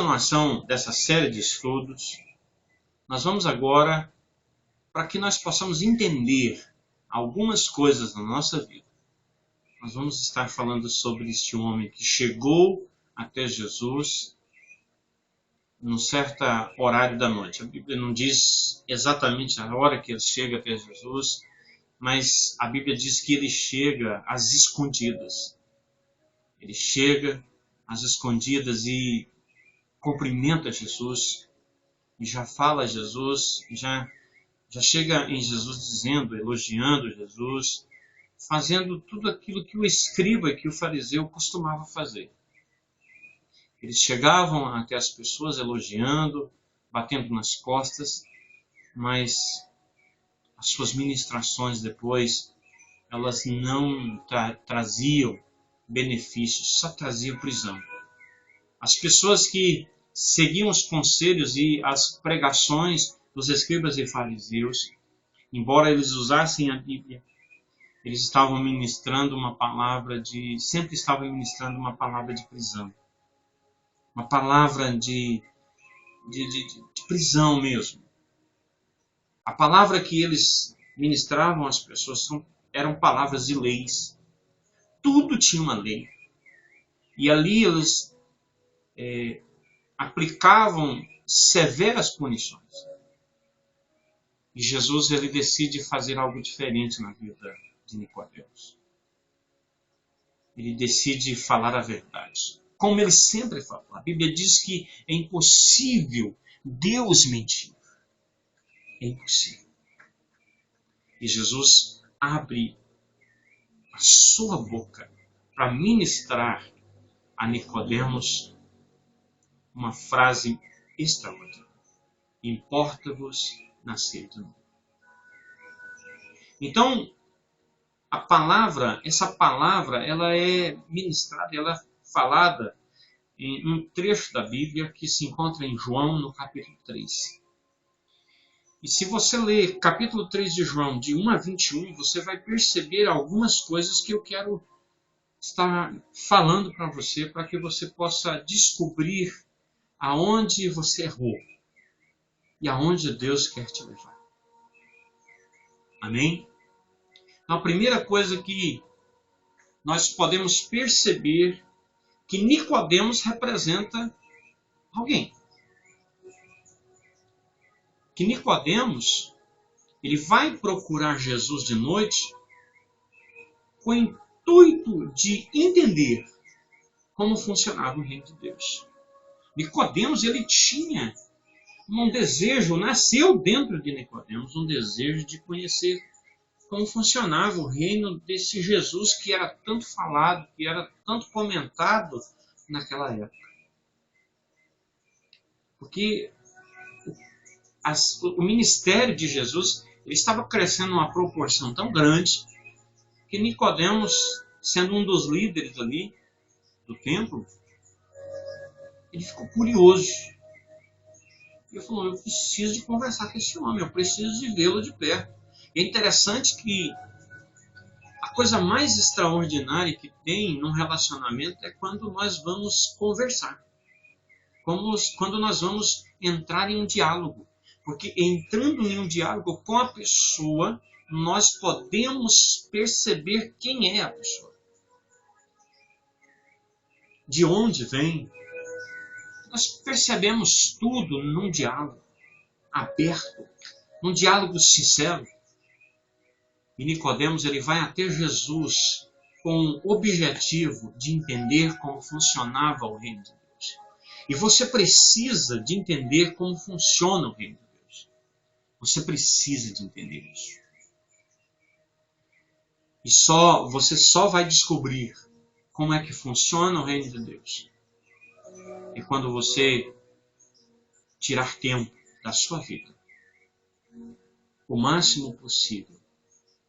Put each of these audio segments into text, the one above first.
Continuação dessa série de estudos, nós vamos agora, para que nós possamos entender algumas coisas na nossa vida, nós vamos estar falando sobre este homem que chegou até Jesus num certo horário da noite. A Bíblia não diz exatamente a hora que ele chega até Jesus, mas a Bíblia diz que ele chega às escondidas. Ele chega às escondidas e cumprimenta Jesus, e já fala a Jesus, já chega em Jesus dizendo, elogiando Jesus, fazendo tudo aquilo que o escriba e que o fariseu costumavam fazer. Eles chegavam até as pessoas elogiando, batendo nas costas, mas as suas ministrações depois, elas não traziam benefícios, só traziam prisão. As pessoas que seguiam os conselhos e as pregações dos escribas e fariseus, embora eles usassem a Bíblia, eles estavam ministrando uma palavra sempre estavam ministrando uma palavra de prisão. Uma palavra de prisão mesmo. A palavra que eles ministravam às pessoas eram palavras de leis. Tudo tinha uma lei. E ali eles aplicavam severas punições. E Jesus ele decide fazer algo diferente na vida de Nicodemos. Ele decide falar a verdade. Como ele sempre falou. A Bíblia diz que é impossível Deus mentir. É impossível. E Jesus abre a sua boca para ministrar a Nicodemos uma frase extraordinária. Importa-vos nascer de novo. Então, essa palavra, ela é ministrada, ela é falada em um trecho da Bíblia que se encontra em João, no capítulo 3. E se você ler capítulo 3 de João, de 1 a 21, você vai perceber algumas coisas que eu quero estar falando para você, para que você possa descobrir aonde você errou e aonde Deus quer te levar. Amém? Então, a primeira coisa que nós podemos perceber que Nicodemos representa alguém. Que Nicodemos, ele vai procurar Jesus de noite com o intuito de entender como funcionava o reino de Deus. Nicodemos, ele tinha um desejo, nasceu dentro de Nicodemos um desejo de conhecer como funcionava o reino desse Jesus que era tanto falado, que era tanto comentado naquela época. Porque o ministério de Jesus ele estava crescendo numa proporção tão grande que Nicodemos, sendo um dos líderes ali do templo, ele ficou curioso. Ele falou, eu preciso de conversar com esse homem, eu preciso de vê-lo de perto. E é interessante que a coisa mais extraordinária que tem num relacionamento é quando nós vamos conversar. Quando nós vamos entrar em um diálogo. Porque entrando em um diálogo com a pessoa, nós podemos perceber quem é a pessoa. De onde vem. Nós percebemos tudo num diálogo aberto, num diálogo sincero. E Nicodemos ele vai até Jesus com o objetivo de entender como funcionava o reino de Deus. E você precisa de entender como funciona o reino de Deus. Você precisa de entender isso. E você só vai descobrir como é que funciona o reino de Deus. E quando você tirar tempo da sua vida, o máximo possível,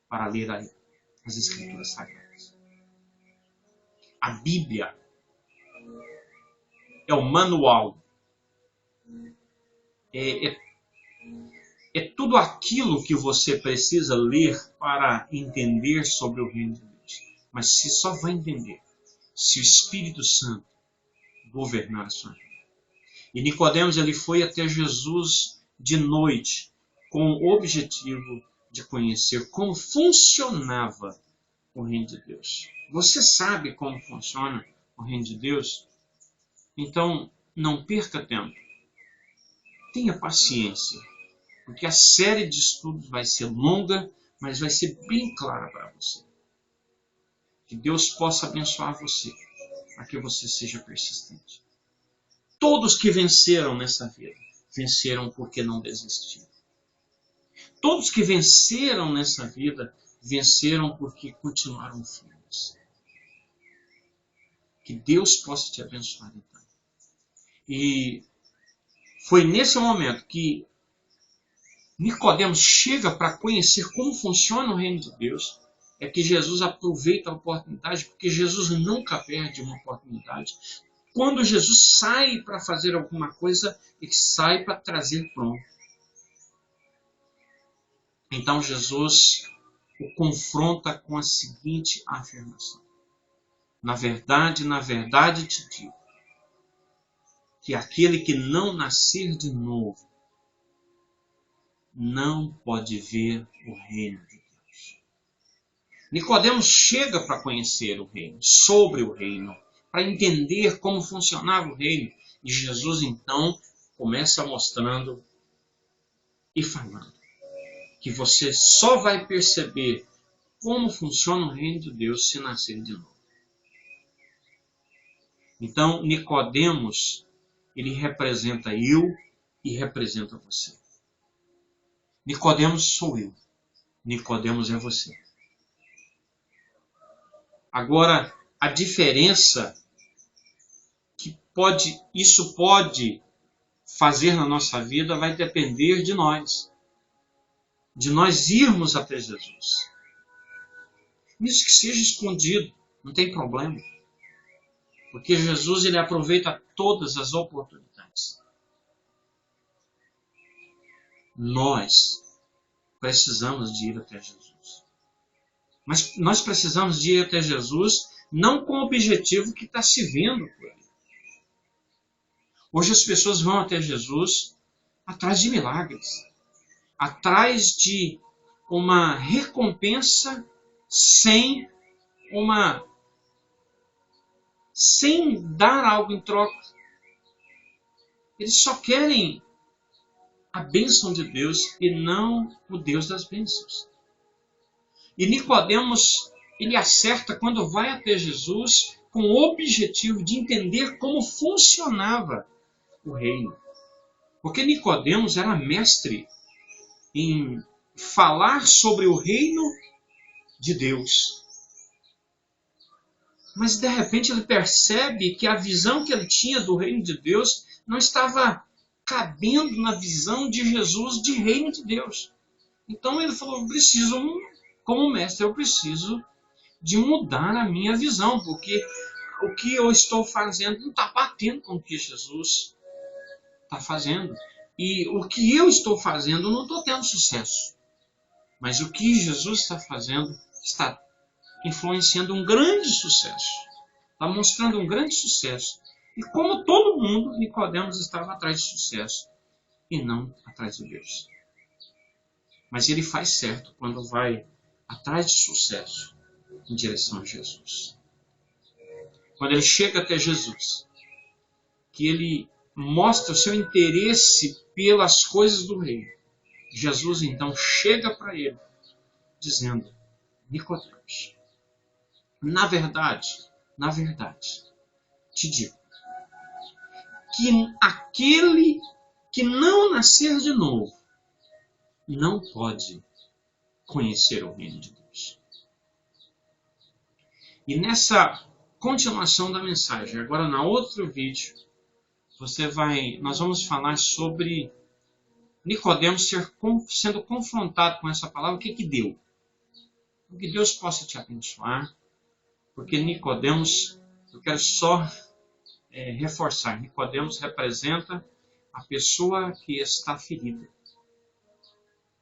para ler as Escrituras Sagradas. A Bíblia é o manual. É tudo aquilo que você precisa ler para entender sobre o reino de Deus. Mas você só vai entender se o Espírito Santo governar a sua vida. E Nicodemos ele foi até Jesus de noite com o objetivo de conhecer como funcionava o reino de Deus. Você sabe como funciona o reino de Deus? Então, não perca tempo. Tenha paciência, porque a série de estudos vai ser longa, mas vai ser bem clara para você. Que Deus possa abençoar você, para que você seja persistente. Todos que venceram nessa vida, venceram porque não desistiram. Todos que venceram nessa vida, venceram porque continuaram firmes. Que Deus possa te abençoar então. E foi nesse momento que Nicodemos chega para conhecer como funciona o reino de Deus, é que Jesus aproveita a oportunidade, porque Jesus nunca perde uma oportunidade. Quando Jesus sai para fazer alguma coisa, ele sai para trazer pronto. Então Jesus o confronta com a seguinte afirmação: na verdade te digo, que aquele que não nascer de novo não pode ver o reino de Deus. Nicodemos chega para conhecer o reino, sobre o reino, para entender como funcionava o reino. E Jesus então começa mostrando e falando que você só vai perceber como funciona o reino de Deus se nascer de novo. Então, Nicodemos, ele representa eu e representa você. Nicodemos sou eu. Nicodemos é você. Agora, a diferença que isso pode fazer na nossa vida vai depender de nós. De nós irmos até Jesus. Isso que seja escondido, não tem problema. Porque Jesus ele aproveita todas as oportunidades. Nós precisamos de ir até Jesus. Mas nós precisamos de ir até Jesus não com o objetivo que está se vendo por aí. Hoje as pessoas vão até Jesus atrás de milagres. Atrás de uma recompensa sem dar algo em troca. Eles só querem a bênção de Deus e não o Deus das bênçãos. E Nicodemos, ele acerta quando vai até Jesus com o objetivo de entender como funcionava o reino. Porque Nicodemos era mestre em falar sobre o reino de Deus. Mas de repente ele percebe que a visão que ele tinha do reino de Deus não estava cabendo na visão de Jesus de reino de Deus. Então ele falou, como mestre, eu preciso de mudar a minha visão, porque o que eu estou fazendo não está batendo com o que Jesus está fazendo. E o que eu estou fazendo não estou tendo sucesso. Mas o que Jesus está fazendo está influenciando um grande sucesso. Está mostrando um grande sucesso. E como todo mundo, Nicodemos estava atrás de sucesso e não atrás de Deus. Mas ele faz certo quando vai atrás de sucesso em direção a Jesus. Quando ele chega até Jesus, que ele mostra o seu interesse pelas coisas do reino, Jesus então chega para ele dizendo, Nicodemos, na verdade, te digo, que aquele que não nascer de novo não pode conhecer o reino de Deus. E nessa continuação da mensagem, agora na outro vídeo, nós vamos falar sobre Nicodemos sendo confrontado com essa palavra, o que deu? Que Deus possa te abençoar, porque Nicodemos, eu quero só reforçar, Nicodemos representa a pessoa que está ferida,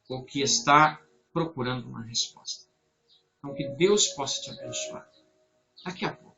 ou que está procurando uma resposta. Então que Deus possa te abençoar. Daqui a pouco.